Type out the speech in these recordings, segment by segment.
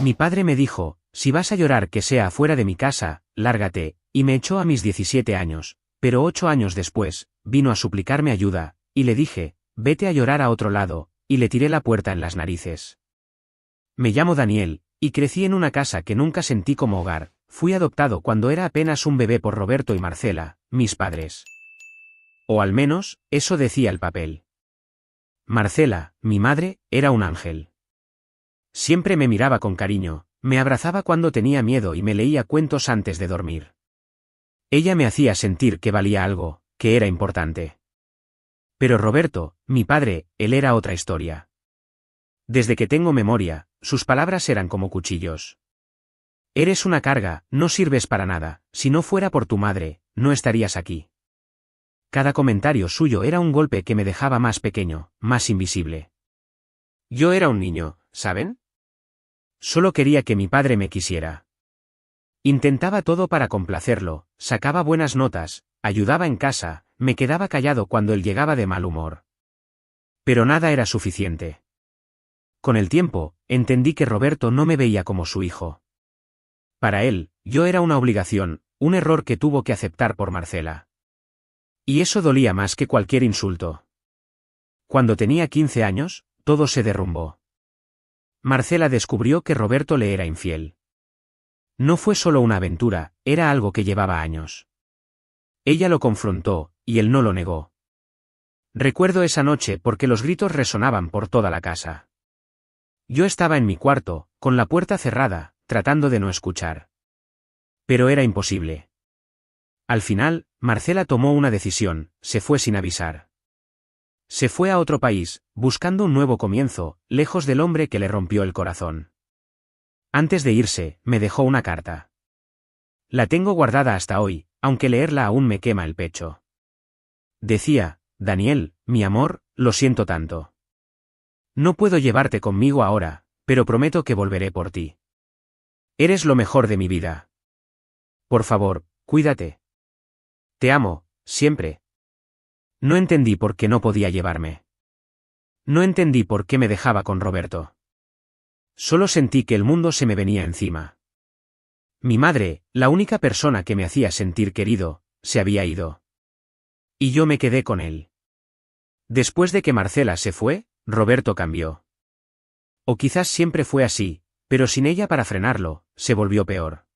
Mi padre me dijo, si vas a llorar que sea afuera de mi casa, lárgate, y me echó a mis 17 años, pero 8 años después, vino a suplicarme ayuda, y le dije, vete a llorar a otro lado, y le tiré la puerta en las narices. Me llamo Daniel, y crecí en una casa que nunca sentí como hogar, fui adoptado cuando era apenas un bebé por Roberto y Marcela, mis padres. O al menos, eso decía el papel. Marcela, mi madre, era un ángel. Siempre me miraba con cariño, me abrazaba cuando tenía miedo y me leía cuentos antes de dormir. Ella me hacía sentir que valía algo, que era importante. Pero Roberto, mi padre, él era otra historia. Desde que tengo memoria, sus palabras eran como cuchillos. Eres una carga, no sirves para nada, si no fuera por tu madre, no estarías aquí. Cada comentario suyo era un golpe que me dejaba más pequeño, más invisible. Yo era un niño, ¿saben? Solo quería que mi padre me quisiera. Intentaba todo para complacerlo, sacaba buenas notas, ayudaba en casa, me quedaba callado cuando él llegaba de mal humor. Pero nada era suficiente. Con el tiempo, entendí que Roberto no me veía como su hijo. Para él, yo era una obligación, un error que tuvo que aceptar por Marcela. Y eso dolía más que cualquier insulto. Cuando tenía 15 años, todo se derrumbó. Marcela descubrió que Roberto le era infiel. No fue solo una aventura, era algo que llevaba años. Ella lo confrontó, y él no lo negó. Recuerdo esa noche porque los gritos resonaban por toda la casa. Yo estaba en mi cuarto, con la puerta cerrada, tratando de no escuchar. Pero era imposible. Al final, Marcela tomó una decisión, se fue sin avisar. Se fue a otro país, buscando un nuevo comienzo, lejos del hombre que le rompió el corazón. Antes de irse, me dejó una carta. La tengo guardada hasta hoy, aunque leerla aún me quema el pecho. Decía, Daniel, mi amor, lo siento tanto. No puedo llevarte conmigo ahora, pero prometo que volveré por ti. Eres lo mejor de mi vida. Por favor, cuídate. Te amo, siempre. No entendí por qué no podía llevarme. No entendí por qué me dejaba con Roberto. Solo sentí que el mundo se me venía encima. Mi madre, la única persona que me hacía sentir querido, se había ido. Y yo me quedé con él. Después de que Marcela se fue, Roberto cambió. O quizás siempre fue así, pero sin ella para frenarlo, se volvió peor.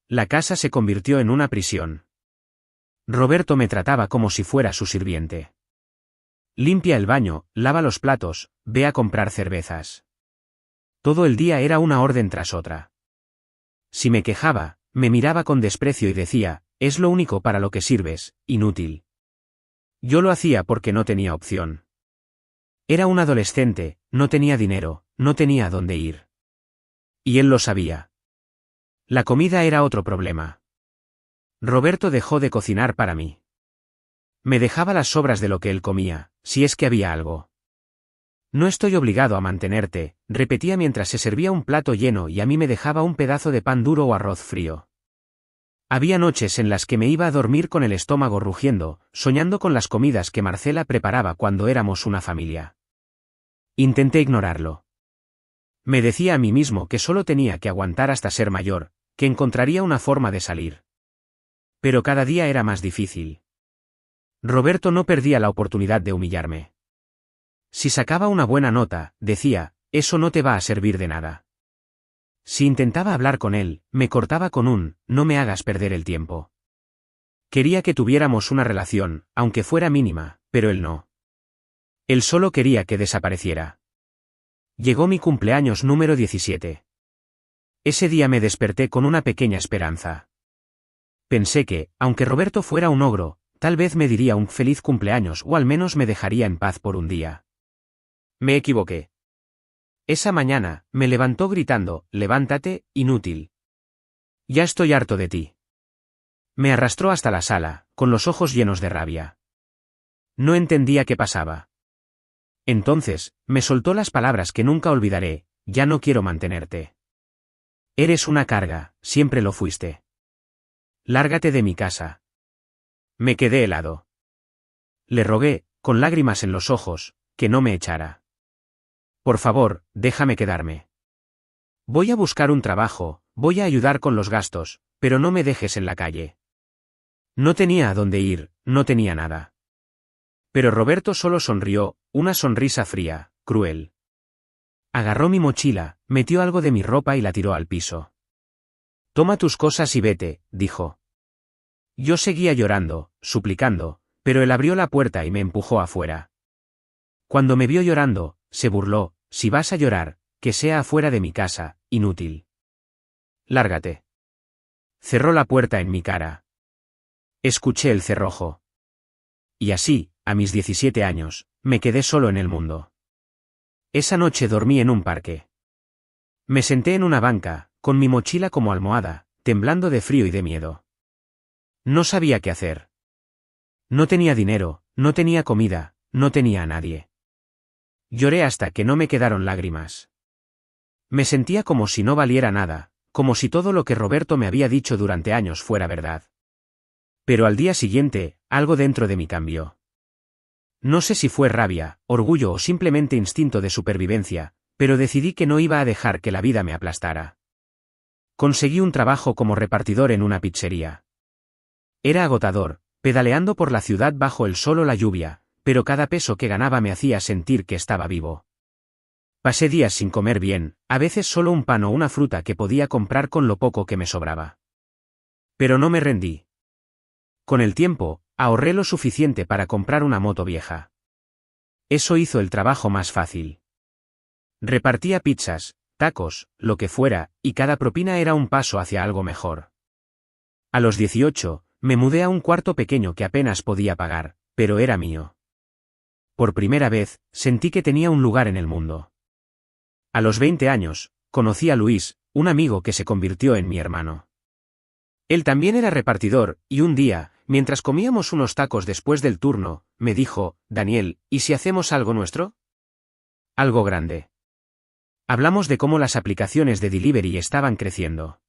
La casa se convirtió en una prisión. Roberto me trataba como si fuera su sirviente. Limpia el baño, lava los platos, ve a comprar cervezas. Todo el día era una orden tras otra. Si me quejaba, me miraba con desprecio y decía, es lo único para lo que sirves, inútil. Yo lo hacía porque no tenía opción. Era un adolescente, no tenía dinero, no tenía a dónde ir. Y él lo sabía. La comida era otro problema. Roberto dejó de cocinar para mí. Me dejaba las sobras de lo que él comía, si es que había algo. No estoy obligado a mantenerte, repetía mientras se servía un plato lleno y a mí me dejaba un pedazo de pan duro o arroz frío. Había noches en las que me iba a dormir con el estómago rugiendo, soñando con las comidas que Marcela preparaba cuando éramos una familia. Intenté ignorarlo. Me decía a mí mismo que solo tenía que aguantar hasta ser mayor, que encontraría una forma de salir. Pero cada día era más difícil. Roberto no perdía la oportunidad de humillarme. Si sacaba una buena nota, decía, eso no te va a servir de nada. Si intentaba hablar con él, me cortaba con un, no me hagas perder el tiempo. Quería que tuviéramos una relación, aunque fuera mínima, pero él no. Él solo quería que desapareciera. Llegó mi cumpleaños número 17. Ese día me desperté con una pequeña esperanza. Pensé que, aunque Roberto fuera un ogro, tal vez me diría un feliz cumpleaños o al menos me dejaría en paz por un día. Me equivoqué. Esa mañana, me levantó gritando, levántate, inútil. Ya estoy harto de ti. Me arrastró hasta la sala, con los ojos llenos de rabia. No entendía qué pasaba. Entonces, me soltó las palabras que nunca olvidaré, ya no quiero mantenerte. Eres una carga, siempre lo fuiste. Lárgate de mi casa. Me quedé helado. Le rogué, con lágrimas en los ojos, que no me echara. Por favor, déjame quedarme. Voy a buscar un trabajo, voy a ayudar con los gastos, pero no me dejes en la calle. No tenía a dónde ir, no tenía nada. Pero Roberto solo sonrió, una sonrisa fría, cruel. Agarró mi mochila, metió algo de mi ropa y la tiró al piso. Toma tus cosas y vete, dijo. Yo seguía llorando, suplicando, pero él abrió la puerta y me empujó afuera. Cuando me vio llorando, se burló, si vas a llorar, que sea afuera de mi casa, inútil. Lárgate. Cerró la puerta en mi cara. Escuché el cerrojo. Y así, a mis 17 años, me quedé solo en el mundo. Esa noche dormí en un parque. Me senté en una banca, con mi mochila como almohada, temblando de frío y de miedo. No sabía qué hacer. No tenía dinero, no tenía comida, no tenía a nadie. Lloré hasta que no me quedaron lágrimas. Me sentía como si no valiera nada, como si todo lo que Roberto me había dicho durante años fuera verdad. Pero al día siguiente, algo dentro de mí cambió. No sé si fue rabia, orgullo o simplemente instinto de supervivencia, pero decidí que no iba a dejar que la vida me aplastara. Conseguí un trabajo como repartidor en una pizzería. Era agotador, pedaleando por la ciudad bajo el sol o la lluvia, pero cada peso que ganaba me hacía sentir que estaba vivo. Pasé días sin comer bien, a veces solo un pan o una fruta que podía comprar con lo poco que me sobraba. Pero no me rendí. Con el tiempo, ahorré lo suficiente para comprar una moto vieja. Eso hizo el trabajo más fácil. Repartía pizzas, tacos, lo que fuera, y cada propina era un paso hacia algo mejor. A los 18, me mudé a un cuarto pequeño que apenas podía pagar, pero era mío. Por primera vez, sentí que tenía un lugar en el mundo. A los 20 años, conocí a Luis, un amigo que se convirtió en mi hermano. Él también era repartidor, y un día, mientras comíamos unos tacos después del turno, me dijo, Daniel, ¿y si hacemos algo nuestro? Algo grande. Hablamos de cómo las aplicaciones de delivery estaban creciendo.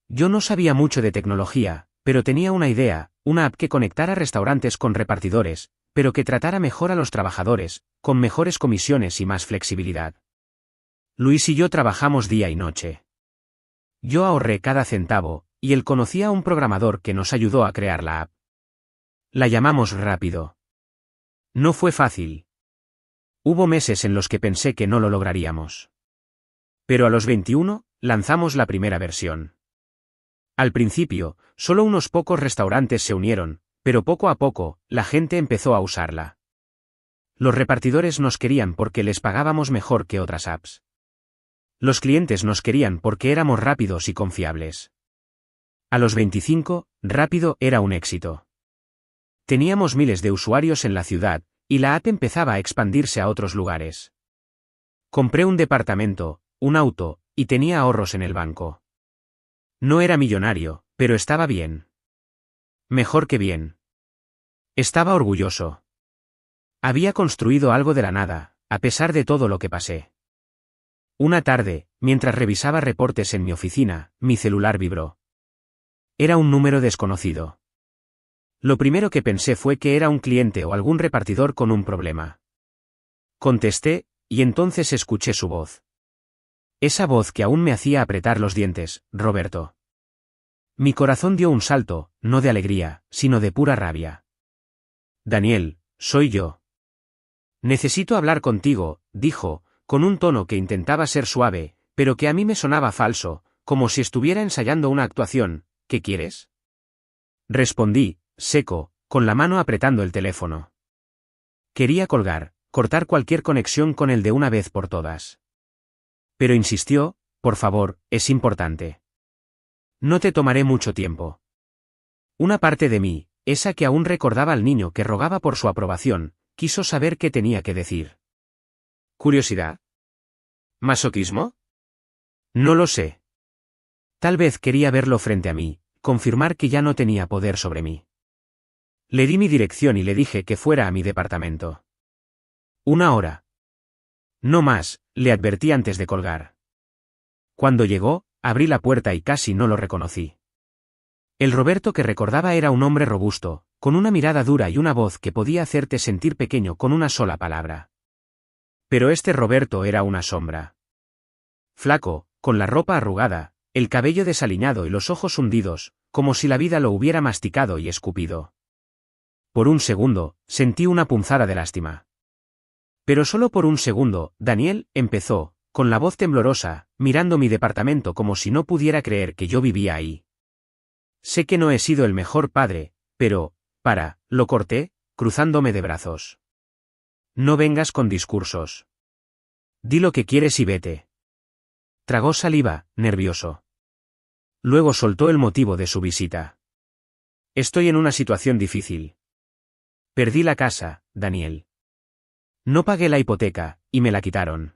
Yo no sabía mucho de tecnología, pero tenía una idea, una app que conectara restaurantes con repartidores, pero que tratara mejor a los trabajadores, con mejores comisiones y más flexibilidad. Luis y yo trabajamos día y noche. Yo ahorré cada centavo, y él conocía a un programador que nos ayudó a crear la app. La llamamos Rápido. No fue fácil. Hubo meses en los que pensé que no lo lograríamos. Pero a los 21, lanzamos la primera versión. Al principio, solo unos pocos restaurantes se unieron, pero poco a poco, la gente empezó a usarla. Los repartidores nos querían porque les pagábamos mejor que otras apps. Los clientes nos querían porque éramos rápidos y confiables. A los 25, Rápido era un éxito. Teníamos miles de usuarios en la ciudad, y la app empezaba a expandirse a otros lugares. Compré un departamento, un auto, y tenía ahorros en el banco. No era millonario, pero estaba bien. Mejor que bien. Estaba orgulloso. Había construido algo de la nada, a pesar de todo lo que pasé. Una tarde, mientras revisaba reportes en mi oficina, mi celular vibró. Era un número desconocido. Lo primero que pensé fue que era un cliente o algún repartidor con un problema. Contesté, y entonces escuché su voz. Esa voz que aún me hacía apretar los dientes, Roberto. Mi corazón dio un salto, no de alegría, sino de pura rabia. Daniel, soy yo. Necesito hablar contigo, dijo, con un tono que intentaba ser suave, pero que a mí me sonaba falso, como si estuviera ensayando una actuación. ¿Qué quieres? Respondí, seco, con la mano apretando el teléfono. Quería colgar, cortar cualquier conexión con él de una vez por todas. Pero insistió, por favor, es importante. No te tomaré mucho tiempo. Una parte de mí, esa que aún recordaba al niño que rogaba por su aprobación, quiso saber qué tenía que decir. ¿Curiosidad? ¿Masoquismo? No lo sé. Tal vez quería verlo frente a mí, confirmar que ya no tenía poder sobre mí. Le di mi dirección y le dije que fuera a mi departamento. 1 hora. No más, le advertí antes de colgar. Cuando llegó, abrí la puerta y casi no lo reconocí. El Roberto que recordaba era un hombre robusto, con una mirada dura y una voz que podía hacerte sentir pequeño con una sola palabra. Pero este Roberto era una sombra. Flaco, con la ropa arrugada, el cabello desaliñado y los ojos hundidos, como si la vida lo hubiera masticado y escupido. Por un segundo, sentí una punzada de lástima. Pero solo por un segundo, Daniel, empezó, con la voz temblorosa, mirando mi departamento como si no pudiera creer que yo vivía ahí. Sé que no he sido el mejor padre, pero, lo corté, cruzándome de brazos. No vengas con discursos. Di lo que quieres y vete. Tragó saliva, nervioso. Luego soltó el motivo de su visita. Estoy en una situación difícil. Perdí la casa, Daniel. No pagué la hipoteca, y me la quitaron.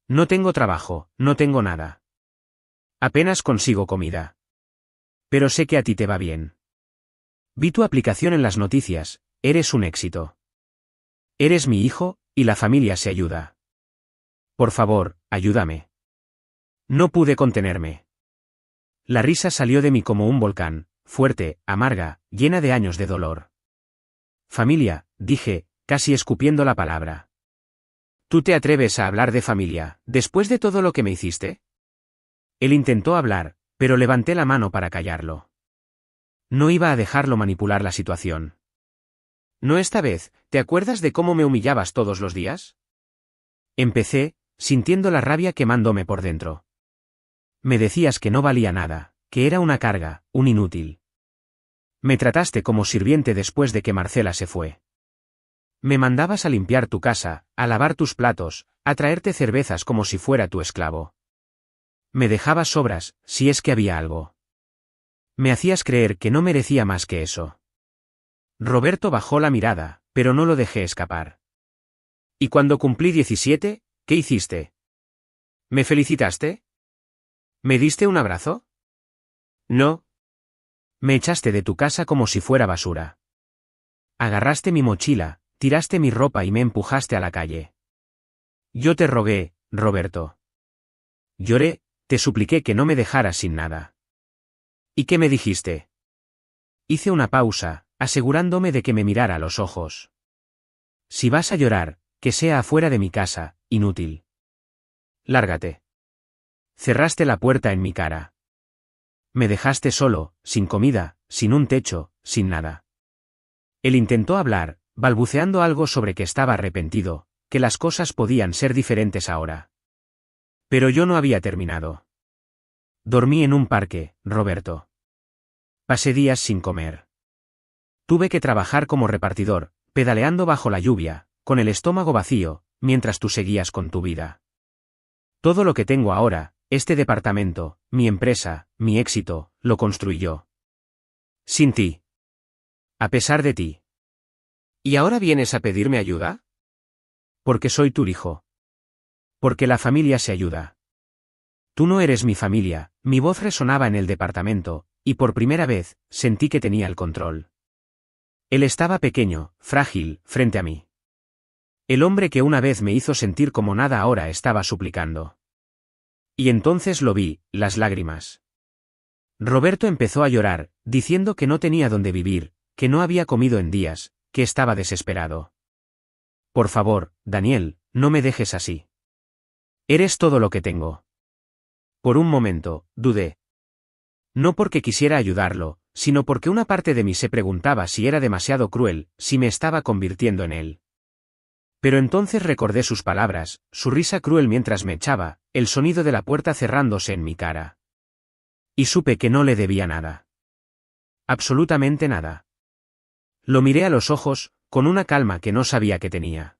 No tengo trabajo, no tengo nada. Apenas consigo comida. Pero sé que a ti te va bien. Vi tu aplicación en las noticias, eres un éxito. Eres mi hijo, y la familia se ayuda. Por favor, ayúdame. No pude contenerme. La risa salió de mí como un volcán, fuerte, amarga, llena de años de dolor. Familia, dije, casi escupiendo la palabra. ¿Tú te atreves a hablar de familia, después de todo lo que me hiciste? Él intentó hablar, pero levanté la mano para callarlo. No iba a dejarlo manipular la situación. No esta vez, ¿te acuerdas de cómo me humillabas todos los días? Empecé, sintiendo la rabia quemándome por dentro. Me decías que no valía nada, que era una carga, un inútil. Me trataste como sirviente después de que Marcela se fue. Me mandabas a limpiar tu casa, a lavar tus platos, a traerte cervezas como si fuera tu esclavo. Me dejabas sobras, si es que había algo. Me hacías creer que no merecía más que eso. Roberto bajó la mirada, pero no lo dejé escapar. ¿Y cuando cumplí 17, qué hiciste? ¿Me felicitaste? ¿Me diste un abrazo? No. Me echaste de tu casa como si fuera basura. Agarraste mi mochila, tiraste mi ropa y me empujaste a la calle. Yo te rogué, Roberto. Lloré, te supliqué que no me dejaras sin nada. ¿Y qué me dijiste? Hice una pausa, asegurándome de que me mirara a los ojos. Si vas a llorar, que sea afuera de mi casa, inútil. Lárgate. Cerraste la puerta en mi cara. Me dejaste solo, sin comida, sin un techo, sin nada. Él intentó hablar, balbuceando algo sobre que estaba arrepentido, que las cosas podían ser diferentes ahora. Pero yo no había terminado. Dormí en un parque, Roberto. Pasé días sin comer. Tuve que trabajar como repartidor, pedaleando bajo la lluvia, con el estómago vacío, mientras tú seguías con tu vida. Todo lo que tengo ahora, este departamento, mi empresa, mi éxito, lo construí yo. Sin ti. A pesar de ti. ¿Y ahora vienes a pedirme ayuda? Porque soy tu hijo. Porque la familia se ayuda. Tú no eres mi familia, mi voz resonaba en el departamento, y por primera vez, sentí que tenía el control. Él estaba pequeño, frágil, frente a mí. El hombre que una vez me hizo sentir como nada ahora estaba suplicando. Y entonces lo vi, las lágrimas. Roberto empezó a llorar, diciendo que no tenía dónde vivir, que no había comido en días, que estaba desesperado. Por favor, Daniel, no me dejes así. Eres todo lo que tengo. Por un momento, dudé. No porque quisiera ayudarlo, sino porque una parte de mí se preguntaba si era demasiado cruel, si me estaba convirtiendo en él. Pero entonces recordé sus palabras, su risa cruel mientras me echaba, el sonido de la puerta cerrándose en mi cara. Y supe que no le debía nada. Absolutamente nada. Lo miré a los ojos, con una calma que no sabía que tenía.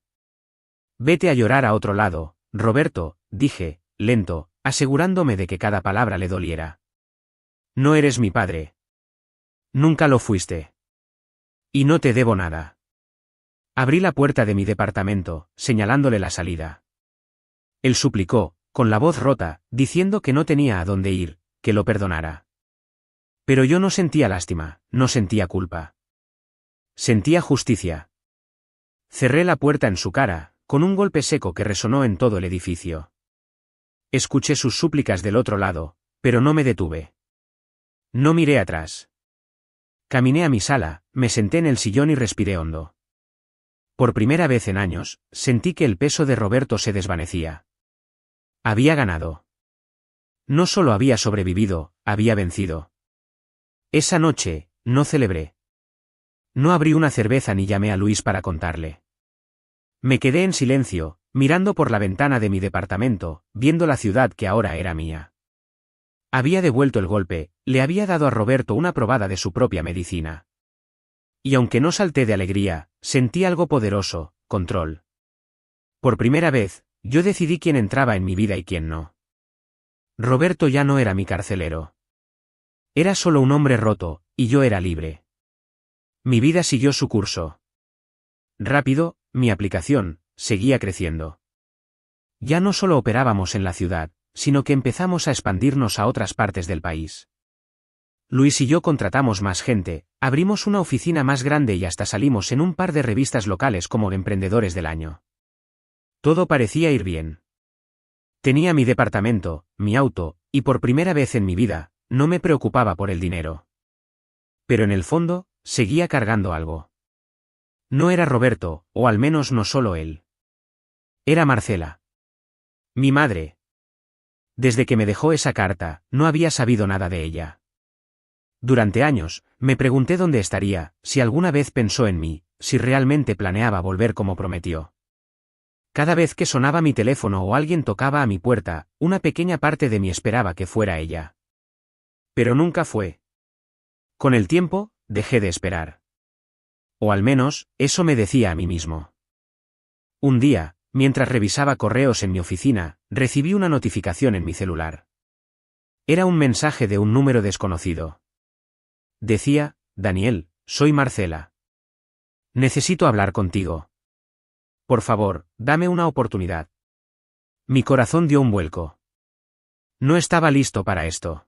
Vete a llorar a otro lado, Roberto, dije, lento, asegurándome de que cada palabra le doliera. No eres mi padre. Nunca lo fuiste. Y no te debo nada. Abrí la puerta de mi departamento, señalándole la salida. Él suplicó, con la voz rota, diciendo que no tenía a dónde ir, que lo perdonara. Pero yo no sentía lástima, no sentía culpa. Sentía justicia. Cerré la puerta en su cara, con un golpe seco que resonó en todo el edificio. Escuché sus súplicas del otro lado, pero no me detuve. No miré atrás. Caminé a mi sala, me senté en el sillón y respiré hondo. Por primera vez en años, sentí que el peso de Roberto se desvanecía. Había ganado. No solo había sobrevivido, había vencido. Esa noche, no celebré. No abrí una cerveza ni llamé a Luis para contarle. Me quedé en silencio, mirando por la ventana de mi departamento, viendo la ciudad que ahora era mía. Había devuelto el golpe, le había dado a Roberto una probada de su propia medicina. Y aunque no salté de alegría, sentí algo poderoso, control. Por primera vez, yo decidí quién entraba en mi vida y quién no. Roberto ya no era mi carcelero. Era solo un hombre roto, y yo era libre. Mi vida siguió su curso. Rápido, mi aplicación seguía creciendo. Ya no solo operábamos en la ciudad, sino que empezamos a expandirnos a otras partes del país. Luis y yo contratamos más gente, abrimos una oficina más grande y hasta salimos en un par de revistas locales como Emprendedores del Año. Todo parecía ir bien. Tenía mi departamento, mi auto, y por primera vez en mi vida, no me preocupaba por el dinero. Pero en el fondo, seguía cargando algo. No era Roberto, o al menos no solo él. Era Marcela. Mi madre. Desde que me dejó esa carta, no había sabido nada de ella. Durante años, me pregunté dónde estaría, si alguna vez pensó en mí, si realmente planeaba volver como prometió. Cada vez que sonaba mi teléfono o alguien tocaba a mi puerta, una pequeña parte de mí esperaba que fuera ella. Pero nunca fue. Con el tiempo, dejé de esperar. O al menos, eso me decía a mí mismo. Un día, mientras revisaba correos en mi oficina, recibí una notificación en mi celular. Era un mensaje de un número desconocido. Decía: Daniel, soy Marcela. Necesito hablar contigo. Por favor, dame una oportunidad. Mi corazón dio un vuelco. No estaba listo para esto.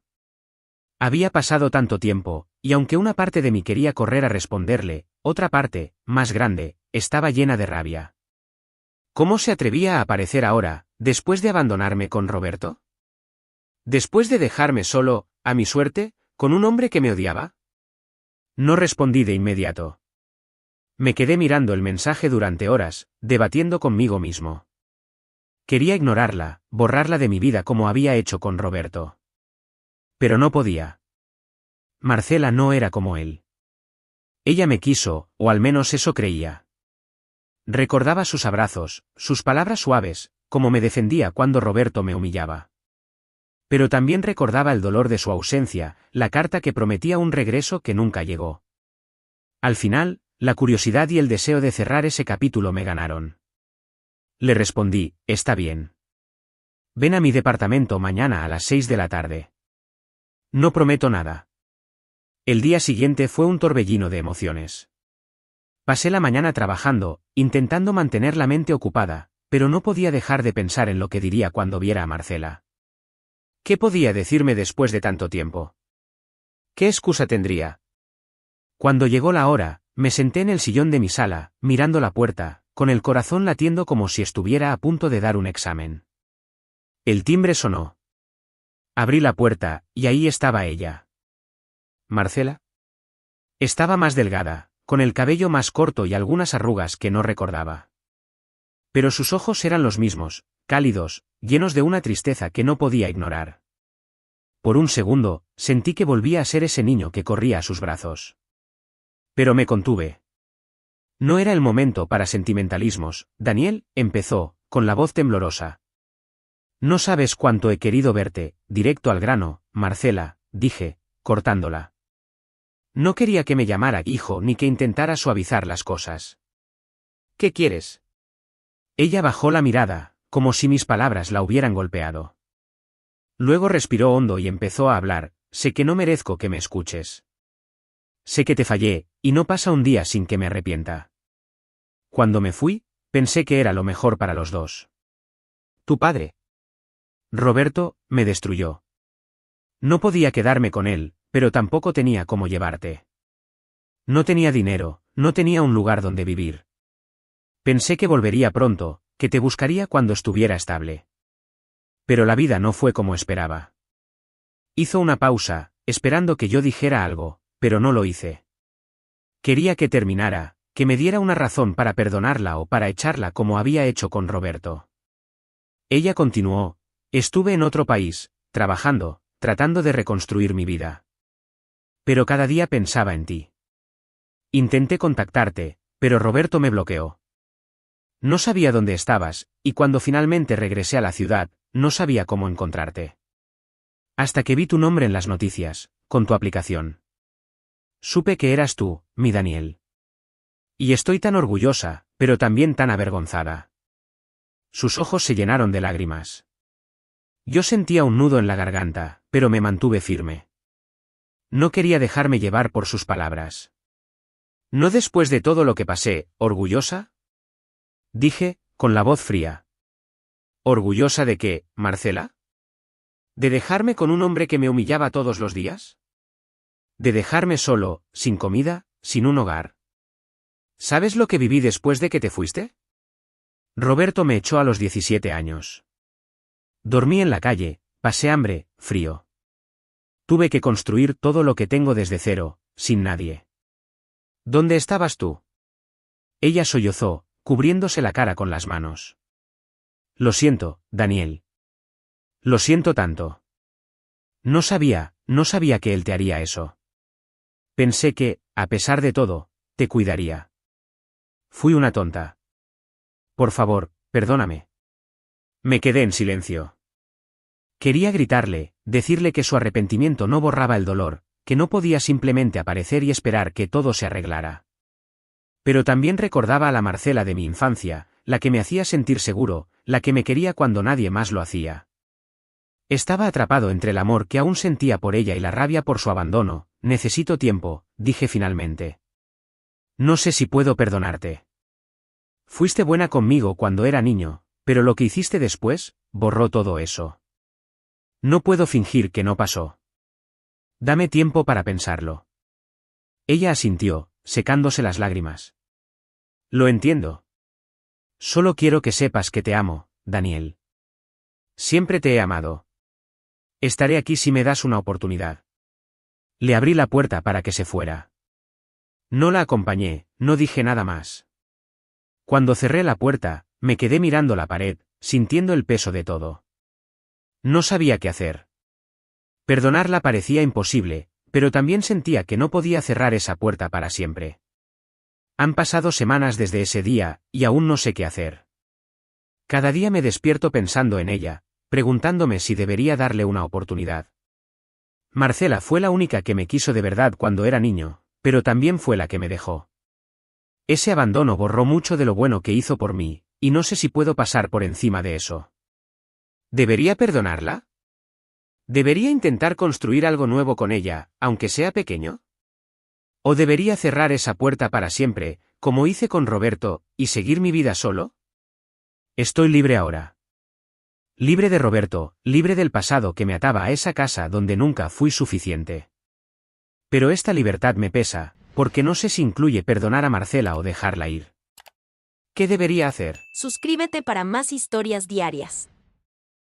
Había pasado tanto tiempo, y aunque una parte de mí quería correr a responderle, otra parte, más grande, estaba llena de rabia. ¿Cómo se atrevía a aparecer ahora, después de abandonarme con Roberto? ¿Después de dejarme solo, a mi suerte, con un hombre que me odiaba? No respondí de inmediato. Me quedé mirando el mensaje durante horas, debatiendo conmigo mismo. Quería ignorarla, borrarla de mi vida como había hecho con Roberto. Pero no podía. Marcela no era como él. Ella me quiso, o al menos eso creía. Recordaba sus abrazos, sus palabras suaves, cómo me defendía cuando Roberto me humillaba. Pero también recordaba el dolor de su ausencia, la carta que prometía un regreso que nunca llegó. Al final, la curiosidad y el deseo de cerrar ese capítulo me ganaron. Le respondí: está bien. Ven a mi departamento mañana a las 6 de la tarde. No prometo nada. El día siguiente fue un torbellino de emociones. Pasé la mañana trabajando, intentando mantener la mente ocupada, pero no podía dejar de pensar en lo que diría cuando viera a Marcela. ¿Qué podía decirme después de tanto tiempo? ¿Qué excusa tendría? Cuando llegó la hora, me senté en el sillón de mi sala, mirando la puerta, con el corazón latiendo como si estuviera a punto de dar un examen. El timbre sonó. Abrí la puerta, y ahí estaba ella. ¿Marcela? Estaba más delgada, con el cabello más corto y algunas arrugas que no recordaba. Pero sus ojos eran los mismos, cálidos, llenos de una tristeza que no podía ignorar. Por un segundo, sentí que volvía a ser ese niño que corría a sus brazos. Pero me contuve. No era el momento para sentimentalismos, Daniel, empezó, con la voz temblorosa. No sabes cuánto he querido verte, directo al grano, Marcela, dije, cortándola. No quería que me llamara hijo ni que intentara suavizar las cosas. ¿Qué quieres? Ella bajó la mirada, como si mis palabras la hubieran golpeado. Luego respiró hondo y empezó a hablar: sé que no merezco que me escuches. Sé que te fallé, y no pasa un día sin que me arrepienta. Cuando me fui, pensé que era lo mejor para los dos. Tu padre, Roberto, me destruyó. No podía quedarme con él, pero tampoco tenía cómo llevarte. No tenía dinero, no tenía un lugar donde vivir. Pensé que volvería pronto, que te buscaría cuando estuviera estable. Pero la vida no fue como esperaba. Hizo una pausa, esperando que yo dijera algo, pero no lo hice. Quería que terminara, que me diera una razón para perdonarla o para echarla como había hecho con Roberto. Ella continuó: estuve en otro país, trabajando, tratando de reconstruir mi vida. Pero cada día pensaba en ti. Intenté contactarte, pero Roberto me bloqueó. No sabía dónde estabas, y cuando finalmente regresé a la ciudad, no sabía cómo encontrarte. Hasta que vi tu nombre en las noticias, con tu aplicación. Supe que eras tú, mi Daniel. Y estoy tan orgullosa, pero también tan avergonzada. Sus ojos se llenaron de lágrimas. Yo sentía un nudo en la garganta, pero me mantuve firme. No quería dejarme llevar por sus palabras. ¿No después de todo lo que pasé, orgullosa? Dije, con la voz fría. ¿Orgullosa de qué, Marcela? ¿De dejarme con un hombre que me humillaba todos los días? ¿De dejarme solo, sin comida, sin un hogar? ¿Sabes lo que viví después de que te fuiste? Roberto me echó a los 17 años. Dormí en la calle, pasé hambre, frío. Tuve que construir todo lo que tengo desde cero, sin nadie. ¿Dónde estabas tú? Ella sollozó, cubriéndose la cara con las manos. Lo siento, Daniel. Lo siento tanto. No sabía que él te haría eso. Pensé que, a pesar de todo, te cuidaría. Fui una tonta. Por favor, perdóname. Me quedé en silencio. Quería gritarle, decirle que su arrepentimiento no borraba el dolor, que no podía simplemente aparecer y esperar que todo se arreglara. Pero también recordaba a la Marcela de mi infancia, la que me hacía sentir seguro, la que me quería cuando nadie más lo hacía. Estaba atrapado entre el amor que aún sentía por ella y la rabia por su abandono. Necesito tiempo, dije finalmente. No sé si puedo perdonarte. Fuiste buena conmigo cuando era niño, pero lo que hiciste después, borró todo eso. No puedo fingir que no pasó. Dame tiempo para pensarlo. Ella asintió, secándose las lágrimas. Lo entiendo. Solo quiero que sepas que te amo, Daniel. Siempre te he amado. Estaré aquí si me das una oportunidad. Le abrí la puerta para que se fuera. No la acompañé, no dije nada más. Cuando cerré la puerta, me quedé mirando la pared, sintiendo el peso de todo. No sabía qué hacer. Perdonarla parecía imposible, pero también sentía que no podía cerrar esa puerta para siempre. Han pasado semanas desde ese día, y aún no sé qué hacer. Cada día me despierto pensando en ella, preguntándome si debería darle una oportunidad. Marcela fue la única que me quiso de verdad cuando era niño, pero también fue la que me dejó. Ese abandono borró mucho de lo bueno que hizo por mí, y no sé si puedo pasar por encima de eso. ¿Debería perdonarla? ¿Debería intentar construir algo nuevo con ella, aunque sea pequeño? ¿O debería cerrar esa puerta para siempre, como hice con Roberto, y seguir mi vida solo? Estoy libre ahora. Libre de Roberto, libre del pasado que me ataba a esa casa donde nunca fui suficiente. Pero esta libertad me pesa, porque no sé si incluye perdonar a Marcela o dejarla ir. ¿Qué debería hacer? Suscríbete para más historias diarias.